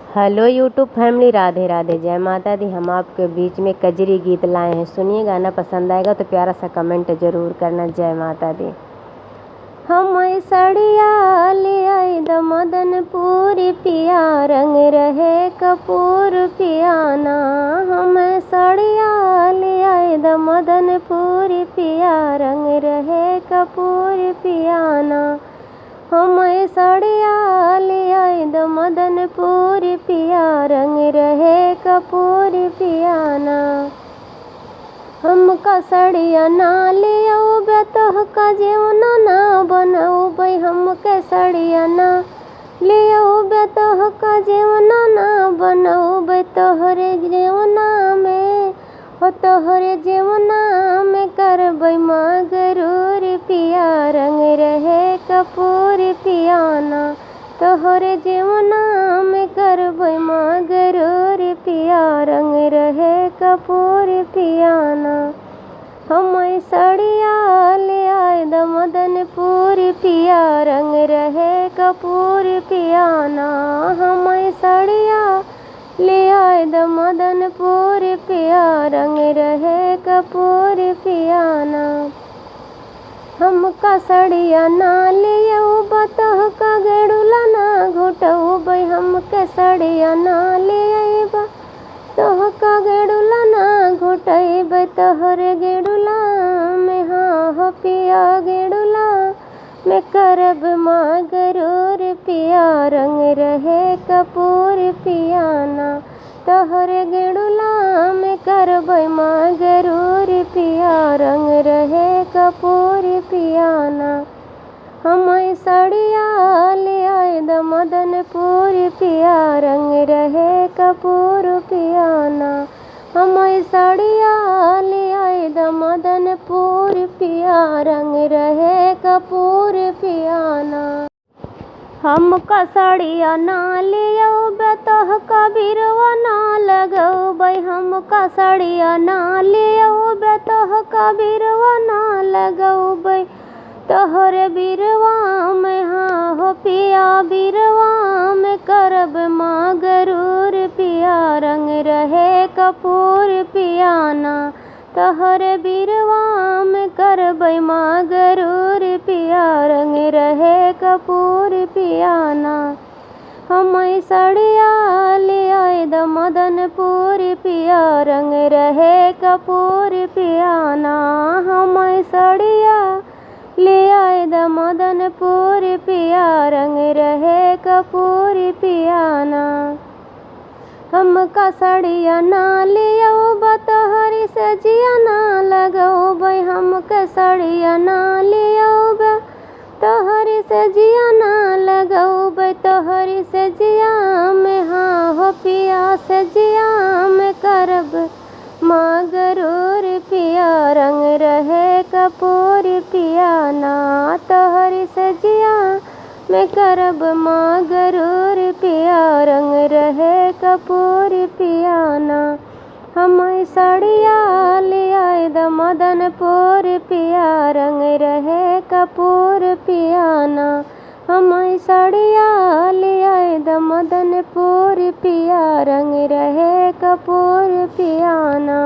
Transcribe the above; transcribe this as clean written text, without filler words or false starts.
Hello YouTube family, Radhe Radhe, जय माता दी। हम आपके बीच में कजरी गीत लाए हैं। सुनिए, गाना पसंद आएगा तो प्यारा सा कमेंट जरूर करना। जय माता दी। हम सड़िया ले आई द मदनपुरी पिया, रंग रहे कपूर पियाना। हम सड़िया ले आई द मदनपुरी पिया, रंग रहे कपूर पियाना। हम सड़िया ले आई द मदनपुरी पिया, रंग रहे कपूर पियाना। हमका सड़िया ना ले आओ बेतह का जेवना ना बनाओ भाई। हमके सड़िया ना ले आओ बेतह का जेवना ना बनाओ भाई। तोहरे जेवना में हो, तोहरे जेवना में करबै माँ गरूर पिया, रंग रहे कपूर पियाना। तोहरे जेवना में करबै माँ गरूर पिया, रंग रहे कपूर पियाना। हम सड़िया ले आए द मदनपुरी पिया, रंग रहे कपूर पियाना। हम सड़िया ले आए द मदनपुरी पिया, रंग रहे कपूर पियाना। हमका सड़िया ना ले आओ बतह का गेड़ुला ना घोटऊ भाई। हमके सड़िया ना ले आइबा तोह का गेड़ुला ना घोटइब। तोहरे गेड़ुला में हाँ हो पिया, गेड़ुला में करब माँ गरूर पिया, रंग रहे कपूर पियाना। तोहरे गेड़ुला में करबै माँ गरूर पिया, रंग रहे कपूर पियाना। हम सड़िया ले आए द मदनपुरी पिया, रंग रहे कपूर पियाना। हम सड़िया ले आए द मदनपुरी पिया, रंग रहे कपूर पियाना। हमका सड़िया ना ले आओ बेतह का बिरवा ना लगाओ भाई। हमका सड़िया ना ले आओ बेतह का बिरवा ना लगाओ भाई। तोहरे बिरवा में हाँ हो पिया, बिरवा में करब माँ गरूर पिया, रंग रहे कपूर पियाना। तोहरे बिरवा में करबै माँ गरूर पिया, रंग रहे कपूर पियाना। हम सड़िया ले आए द मदनपुरी पिया, रंग रहे कपूर पियाना। हम सड़िया ले आए द मदनपुरी पिया, रंग रहे कपूर पियाना। हमका सड़िया ना ले आओ बतहरी से जिया ना लगाओ भाई। हमके सड़िया ना ले आओ तोहरी से जिया ना लगाओ भाई। तोहरी से जिया में हाँ हो पिया, से जिया में करब माँ गरूर पिया, रंग रहे कपूर पियाना। तोहरी से जिया में करब माँ गरूर पिया, रंग रहे कपूर पियाना। हम सड़िया ले आए द मदनपुरी पिया, रंग रहे कपूर पियाना। हम सड़िया ले आए द मदनपुरी पिया, रंग रहे कपूर पियाना।